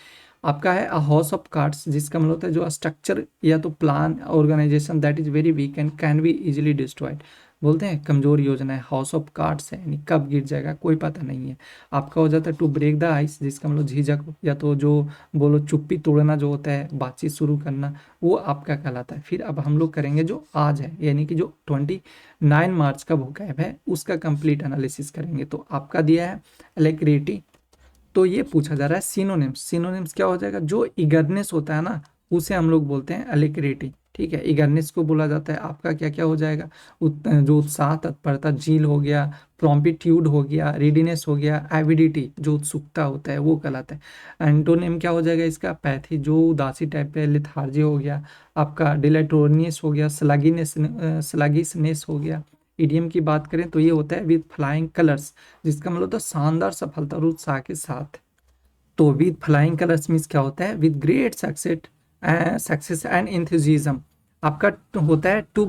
आपका है अ हाउस ऑफ कार्ड्स, जिसका मतलब होता है जो स्ट्रक्चर या तो plan organization that is very weak and can be easily destroyed, बोलते हैं कमजोर योजना है। हाउस ऑफ कार्ड्स है, यानी कब गिर जाएगा कोई पता नहीं है। आपका हो जाता है टू ब्रेक द आइस, जिसका मतलब झिझक या तो जो बोलो चुप्पी तोड़ना जो होता है, बातचीत शुरू करना, वो आपका कहलाता है। फिर अब हम लोग करेंगे जो आज है, यानी कि जो 29 मार्च का भूकंप है उसका कंप्लीट एनालिसिस करेंगे। तो आपका दिया है एलेक्रिटी, तो ये पूछा जा रहा है सिनोनिम्स। सिनोनिम्स क्या हो जाएगा, जो ईगरनेस होता है ना उसे हम लोग बोलते हैं एलेक्रिटी, ठीक है, ईगरनेस को बोला जाता है। आपका क्या क्या हो जाएगा, जो उत्साह, तत्परता, जील हो गया, प्रॉम्पिट्यूड हो गया, रेडीनेस हो गया, एविडिटी जो उत्सुकता होता है वो कहलाता है। एंटोनिम क्या हो जाएगा इसका, पैथी जो उदासी टाइप है, लिथार्जी हो गया, आपका डिलेटोनियस हो गया, स्लगिसनेस हो गया। इडियम की बात करें तो ये होता है विद फ्लाइंग कलर्स, जिसका मतलब होता है शानदार सफलता और उत्साह के साथ। तो विद फ्लाइंग कलर्स मीन्स क्या होता है, विद ग्रेट सक्सेस एंड इंथुजिज्म। आपका होता है टू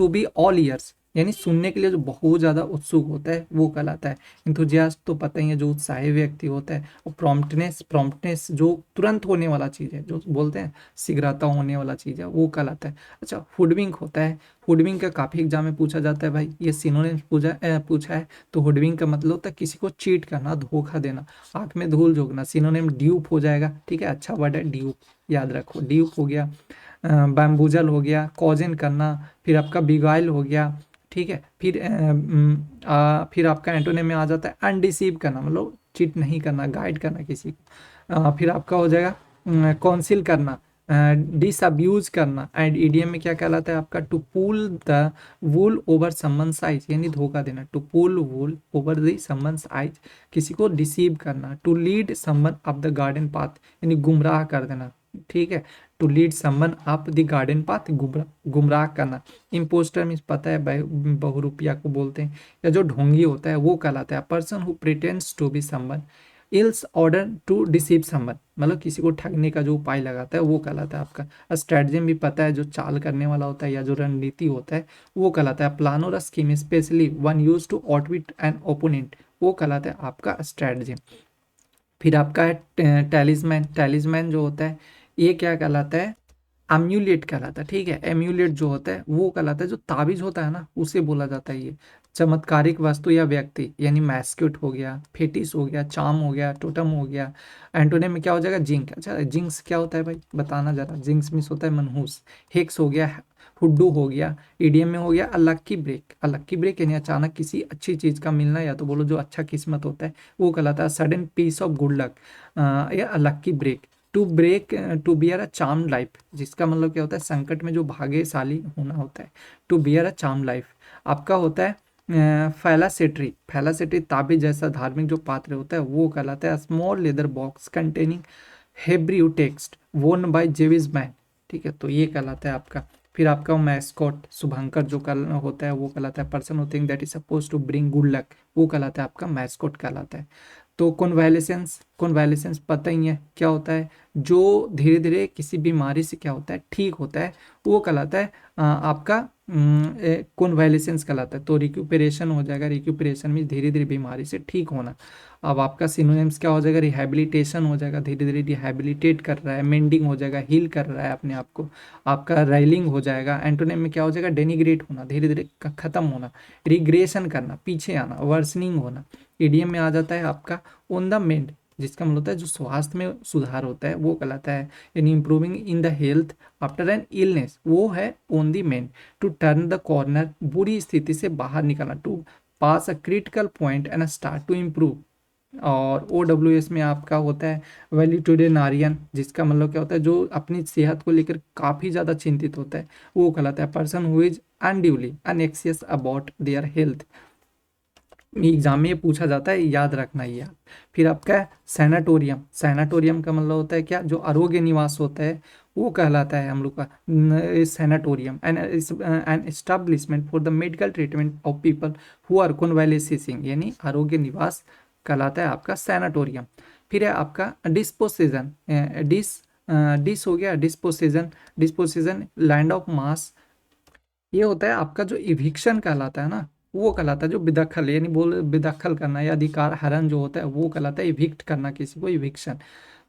बी ऑल ईयर्स, यानी सुनने के लिए जो बहुत ज़्यादा उत्सुक होता है वो कहलाता है। इंथुजियास्ट तो पता ही है, जो उत्साही व्यक्ति होता है। और प्रॉम्प्टनेस जो तुरंत होने वाला चीज़ है, जो बोलते हैं शीघ्रता होने वाला चीज़ है, वो कहलाता है। अच्छा, हुडविंक होता है, हुडविंक का काफ़ी एग्जाम में पूछा जाता है भाई, ये सिनोनिम्स पूछा है। तो हुडविंक का मतलब होता है किसी को चीट करना, धोखा देना, आंख में धूल झोंकना। सिनोनिम ड्यूप हो जाएगा, ठीक है, अच्छा वर्ड है ड्यूप, याद रखो, ड्यूप हो गया। बैम्बूजल हो गया, कॉजिन करना। फिर आपका बिगाइल हो गया, ठीक है। फिर आपका एंटोनिम में आ जाता है अनडिसीव करना, मतलब चीट नहीं करना, गाइड करना किसी को। फिर आपका हो जाएगा काउंसिल करना, डिसअब्यूज करना। एंड ईडीएम में क्या कहलाता है आपका, to pull the wool over someone's eyes, यानी धोखा देना, to pull wool over the someone's eyes, किसी को डिसीव करना। To lead someone up the garden path, यानी गुमराह कर देना, ठीक है। To lead someone up the garden path, गुमराह करना। इम्पोस्टर मीन्स पता है बहुरूपिया को बोलते हैं, या जो ढोंगी होता है वो कहलाता है। Person who pretends to be someone else order to deceive someone, मतलब किसी को ठगने का जो उपाय लगाता है वो कहलाता है आपका। स्ट्रेटजिम भी पता है, जो चाल करने वाला होता है या जो रणनीति होता है वो कहलाता है। प्लान और scheme especially one use to outwit an opponent, वो कहलाता है आपका स्ट्रेटजिम। फिर आपका है टैलिस्मैन। टैलिस्मैन जो होता है ये क्या कहलाता है, एम्यूलेट कहलाता है, ठीक है। एम्यूलेट जो होता है वो कहलाता है, जो ताबीज होता है ना उसे बोला जाता है ये। चमत्कारिक वस्तु या व्यक्ति, यानी मैस्क्यूट हो गया, फेटिस हो गया, चाम हो गया, टोटम हो गया। एंटोनिम में क्या हो जाएगा, जिंक। अच्छा जिंक्स क्या होता है भाई, बताना जरा। जिंक्स मीन्स होता है मनहूस। हेक्स हो गया, हुड्डू हो गया। ईडीएम में हो गया अलक्की ब्रेक। अलक्की ब्रेक यानी अचानक किसी अच्छी चीज का मिलना, या तो बोलो जो अच्छा किस्मत होता है वो कहलाता है sudden piece of good luck, या a lucky break. To break, to bear a charm life, जिसका मतलब क्या होता है, संकट में जो भाग्यशाली होना होता है। To bear a charm life. आपका होता है फैलासेट्री। फैलासेट्री ताबीज जैसा धार्मिक जो पात्र होता है वो कहलाता है। Small leather box containing Hebrew text वोन बाय जेविस मैन, ठीक है, तो ये कहलाता है आपका। फिर आपका मैस्कॉट शुभंकर जो कल होता है वो कहलाता है। Person who think that is suppose to bring good luck, वो कहलाता है आपका मैस्कॉट कहलाता है। तो कॉन्वालेसेंस, कॉन्वालेसेंस पता ही है क्या होता है, जो धीरे धीरे किसी बीमारी से क्या होता है ठीक होता है वो कहलाता है आपका कॉन्वालेसेंस कहलाता है। तो रिक्यूपरेशन हो जाएगा, रिक्यूपरेशन में धीरे धीरे बीमारी से ठीक होना। अब आपका सिनोनिम्स क्या हो जाएगा, रिहैबिलिटेशन हो जाएगा, धीरे धीरे रिहैबिलिटेट कर रहा है। मेंडिंग हो जाएगा, हील कर रहा है अपने आप को। आपका राइलिंग हो जाएगा। एंटोनिम में क्या हो जाएगा, डेनिग्रेट होना, धीरे धीरे खत्म होना। रिग्रेशन करना, पीछे आना, वर्सनिंग होना। ईडीएम में आ जाता है आपका ऑन द मेंड, जिसका मतलब होता है जो स्वास्थ्य में सुधार होता है वो कहलाता है। यानी improving in the health after an illness, वो है on the mend. To turn the corner, बुरी स्थिति से बाहर निकलना। To pass a critical point and start to improve. और ओ डब्ल्यू एस में आपका होता है वैल्यूटेरियन, जिसका मतलब क्या होता है, जो अपनी सेहत को लेकर काफ़ी ज़्यादा चिंतित होता है वो कहलाता है। Person who is unduly anxious about their health. Exam में ये पूछा जाता है, याद रखना ये आप। फिर आपका है सैनाटोरियम। सैनाटोरियम का मतलब होता है क्या, जो आरोग्य निवास होता है वो कहलाता है हम लोग का sanatorium. An establishment for the medical treatment of people who are convalescing, यानी आरोग्य निवास कहलाता है आपका सैनाटोरियम। फिर है आपका डिस्पोसेजन। डिस हो गया डिस्पोसेजन। डिस्पोसेजन लैंड ऑफ मास, ये होता है आपका जो इविक्शन कहलाता है ना वो कहलाता है। जो बेदखल यानी बोल बेदखल करना या अधिकार हरण जो होता है वो कहलाता है इविक्ट करना किसी को, इविक्शन।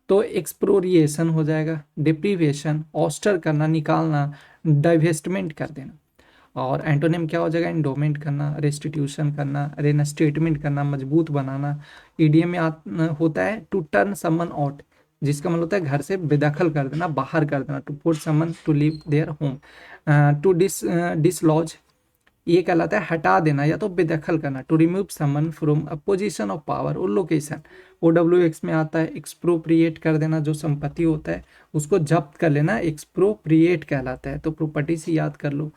तो एक्सप्रोरिएशन हो जाएगा, डिप्रीवेशन, ऑस्टर करना, निकालना, डाइवेस्टमेंट कर देना। और एंटोनिम क्या हो जाएगा, इंडोमेंट करना, रेस्टिट्यूशन करना, रेनस्टेटमेंट करना, मजबूत बनाना। ईडीएम में होता है टू टर्न समवन आउट, जिसका मतलब होता है घर से बेदखल कर देना, बाहर कर देना। To put someone to leave their home. To dislodge, ये कहलाता है हटा देना या तो बेदखल करना। To remove someone from a position of power और लोकेशन। OWX में आता है एक्सप्रोप्रिएट कर देना, जो संपत्ति होता है उसको जब्त कर लेना एक्सप्रोप्रिएट कहलाता है। तो प्रॉपर्टी से याद कर लो,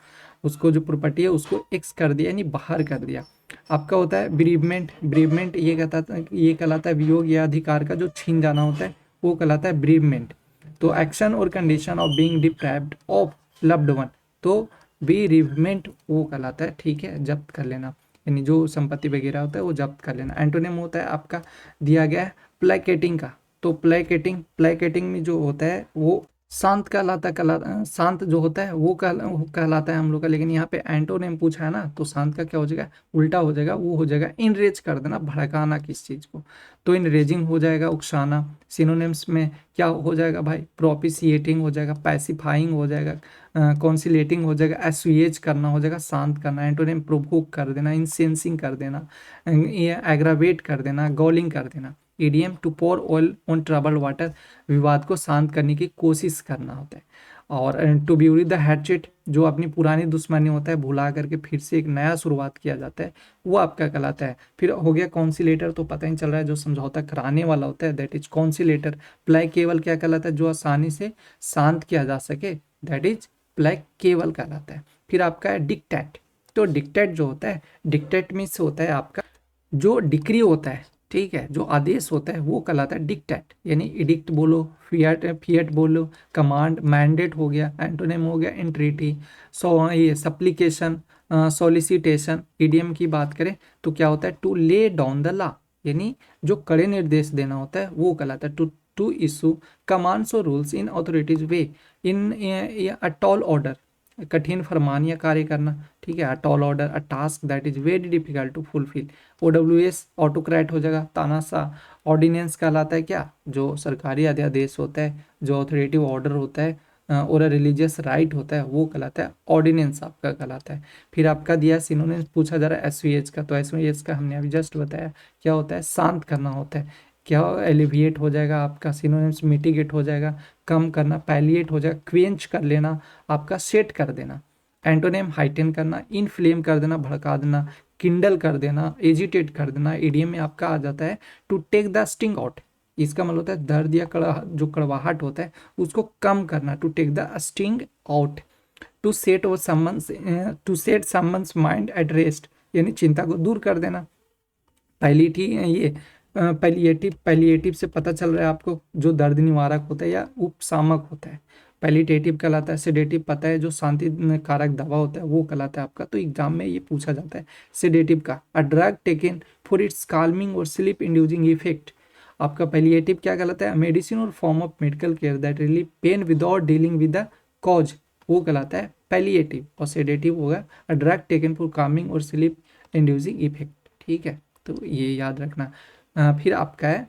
उसको जो प्रॉपर्टी है उसको एक्स कर दिया यानी बाहर कर दिया। आपका होता है ब्रीवमेंट। ब्रीवमेंट ये कहलाता है वियोग या अधिकार का जो छीन जाना होता है वो कहलाता है ब्रीवमेंट। तो एक्शन और condition of being deprived of loved one, तो बीरीवमेंट वो कहलाता है, ठीक है, जब्त कर लेना, यानी जो संपत्ति वगैरह होता है वो जब्त कर लेना। एंटोनिम होता है आपका दिया गया है प्लेकेटिंग का। तो प्लेकेटिंग में जो होता है वो शांत शांत जो होता है वो कहलाता है हम लोग का। लेकिन यहाँ पे एंटोनिम पूछा है ना, तो शांत का क्या हो जाएगा, उल्टा हो जाएगा, वो हो जाएगा इनरेज कर देना, भड़काना किस चीज़ को। तो इनरेजिंग हो जाएगा उकसाना। सिनोनिम्स में क्या हो जाएगा भाई, प्रोपिशिएटिंग हो जाएगा, पैसिफाइंग हो जाएगा, कॉन्सिलेटिंग हो जाएगा, एसुएज करना हो जाएगा, शांत करना। एंटोनिम प्रोवोक कर देना, इंसेंसिंग कर देना, एग्रावेट कर देना, गॉलिंग कर देना। Idiom to pour oil on troubled water, विवाद को शांत करने की कोशिश करना होता है। और टू ब्यूरी द हैट्रेट, जो अपनी पुरानी दुश्मनी होता है भुला करके फिर से एक नया शुरुआत किया जाता है, वो आपका कहलाता है। फिर हो गया कॉन्सिलेटर, तो पता ही चल रहा है जो समझौता कराने वाला होता है, दैट इज कॉन्सिलेटर। प्लेकेबल क्या कहलाता है, जो आसानी से शांत किया जा सके, दैट इज प्लेकेबल कहलाता है। फिर आपका है डिक्टेट। तो डिक्टेट जो होता है, डिक्टेट मीन्स होता है आपका जो डिक्री होता है, ठीक है, जो आदेश होता है वो कहलाता है डिक्टेट, यानी इडिक्ट बोलो, फियाट फियट बोलो, कमांड, मैंडेट हो गया, एंटोनिम हो गया एंट्रीटी। सो ये सप्लीकेशन, सॉलिसिटेशन। ईडीएम की बात करें तो क्या होता है, to lay down the law, यानी जो कड़े निर्देश देना होता है वो कहलाता है टू टू इशू कमांड्स और rules in authorities way in a tall order, कठिन फरमान या कार्य करना, ठीक है। A tall order, a task that is very difficult to fulfil. OWS autocrat हो जाएगा, तानाशाह। ऑर्डिनेंस कहलाता है क्या, जो सरकारी अध्यादेश होता है, जो ऑथोरेटिव ऑर्डर होता है और रिलीजियस राइट होता है, वो कहलाता है ऑर्डिनेंस आपका कहलाता है। फिर आपका दिया सिनोनिम्स पूछा जा रहा है SVH का, तो SVH का हमने अभी जस्ट बताया क्या होता है, शांत करना होता है। क्या एलिविएट हो जाएगा आपका, सिनोनिम्स मिटिगेट हो जाएगा, कम करना, पैलिएट हो जाएगा, क्वेंच कर लेना, आपका सेट कर देना। एंटोनिम हाइटेन करना, इनफ्लेम कर देना, भड़का देना, किंडल कर देना, एजिटेट कर देना। ईडीएम में आपका आ जाता है to take the sting out, इसका मतलब होता है दर्द या जो कड़वाहट होता है उसको कम करना, to take the sting out. To set और someone's, to set someone's mind at rest, यानी चिंता को दूर कर देना। पैलिएटिव से पता चल रहा है आपको, जो दर्द निवारक होता है या उपशामक होता है। पैलिएटिव कहलाता है। सेडेटिव पता है, जो शांति कारक दवा होता है वो कहलाता है आपका। तो एग्जाम में ये पूछा जाता है सेडेटिव का, a drug taken for its calming और स्लीप इंड्यूसिंग इफेक्ट। आपका पैलिएटिव क्या कहलाता है, मेडिसिन और form of medical care that relieve pain without dealing with the cause, वो कहलाता है पैलिएटिव। और सेडेटिव होगा a drug taken for Kameng और स्लीप इंड्यूसिंग इफेक्ट, ठीक है, तो ये याद रखना। फिर आपका है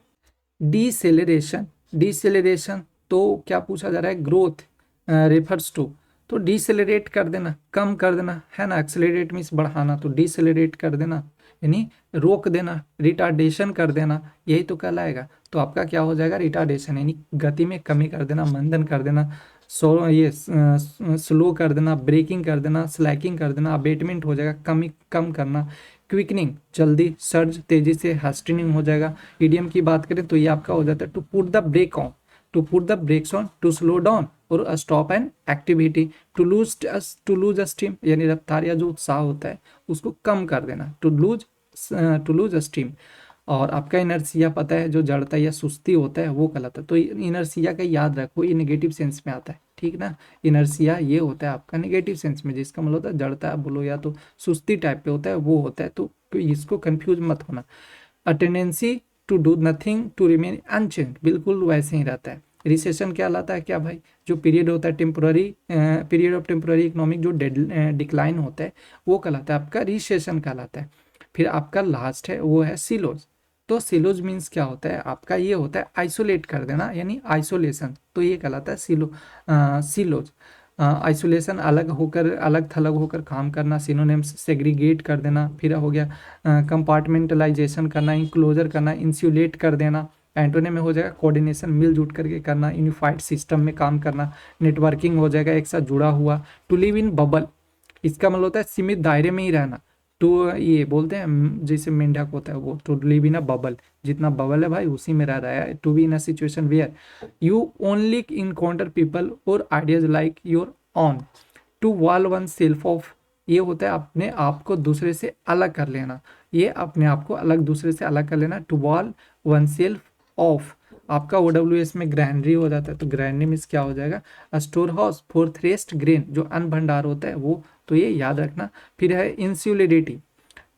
डिसेलरेशन। डिसेलरेशन तो क्या पूछा जा रहा है, ग्रोथ रेफर्स टू, तो डिसेलरेट कर देना, कम कर देना, है ना। एक्सेलरेट मीन्स बढ़ाना, तो डिसेलरेट कर देना यानी रोक देना, रिटार्डेशन कर देना, यही तो कहलाएगा। तो आपका क्या हो जाएगा, रिटार्डेशन, यानी गति में कमी कर देना, मंदन कर देना, स्लो कर देना, ब्रेकिंग कर देना, स्लैकिंग कर देना, अबेटमेंट हो जाएगा, कमी कम करना। क्विकनिंग जल्दी, सर्ज तेजी से, हास्टनिंग हो जाएगा। ईडीएम की बात करें तो ये आपका हो जाता है to put the brake on, to put the brakes on, to slow down और stop an activity. To lose steam, यानी रफ्तार या जो उत्साह होता है उसको कम कर देना, टू लूज स्टीम। और आपका इनर्सिया पता है, जो जड़ता या सुस्ती होता है वो कहलाता है। तो इनर्सिया का याद रखो, ये नेगेटिव सेंस में आता है, ठीक ना। इनर्सिया ये होता है आपका नेगेटिव सेंस में, जिसका मतलब होता है जड़ता बोलो या तो सुस्ती टाइप पे होता है वो होता है, तो इसको कंफ्यूज मत होना। A tendency to do nothing to remain unchanged, बिल्कुल वैसे ही रहता है। रिसेशन क्या लाता है, क्या भाई, जो पीरियड होता है temporary, period of temporary economic जो डिक्लाइन होता है वो कहलाता है आपका रिसेशन कहलाता है। फिर आपका लास्ट है वो है सिलोज। तो सिलोज मीन्स क्या होता है आपका, ये होता है आइसोलेट कर देना, यानी आइसोलेशन, तो ये कहलाता है सिलोज। आइसोलेशन अलग थलग होकर काम करना, सिनोनिम्स सेग्रीगेट कर देना। फिर हो गया कंपार्टमेंटलाइजेशन करना, इंक्लोजर करना, इंसुलेट कर देना। एंटोनिम में हो जाएगा कोऑर्डिनेशन, मिलजुल करके करना, यूनिफाइड सिस्टम में काम करना। नेटवर्किंग हो जाएगा एक साथ जुड़ा हुआ। टू लिव इन बबल, इसका मतलब होता है सीमित दायरे में ही रहना। टू ये बोलते हैं जैसे मेंढक होता है वो, to live in a bubble, जितना बबल है भाई उसी में रह रहा है। To be in a situation where you only encounter people और ideas like your own. To wall oneself off, ये होता है अपने आप को दूसरे से अलग कर लेना, ये अपने आप को अलग दूसरे से अलग कर लेना। To wall oneself off, आपका OWS में ग्रैंडरी हो जाता है, तो ग्रैंडरी मीन्स क्या हो जाएगा, स्टोर हाउस फॉर थ्रेस्ड ग्रेन, जो अन्न भंडार होता है वो, तो ये याद रखना। फिर है इंसुलरिटी,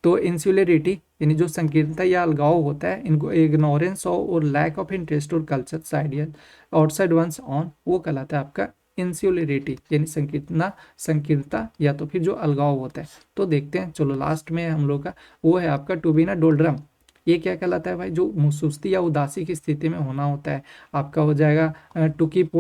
तो इंसुलरिटी यानी जो संकीर्णता या अलगाव होता है, इनको इग्नोरेंस और लैक ऑफ इंटरेस्ट और culture ideal outside one's own, वो कहलाता है आपका इंसुलरिटी, यानी संकीर्णता या तो फिर जो अलगाव होता है। तो देखते हैं, चलो लास्ट में हम लोग का वो है आपका to be in a doldrum. ये क्या कहलाता है भाई, जो सुस्ती या उदासी की स्थिति में होना होता है। आपका हो जाएगा to keep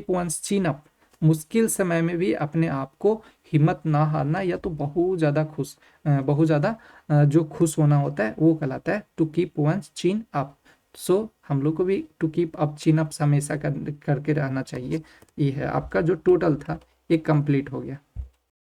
one's chin up, मुश्किल समय में भी अपने आप को हिम्मत ना हारना, या तो बहुत ज़्यादा जो खुश होना होता है वो कहलाता है to keep one's chin up. सो हम लोग को भी to keep up chin ups हमेशा करके रहना चाहिए। ये है आपका जो टोटल था ये कंप्लीट हो गया।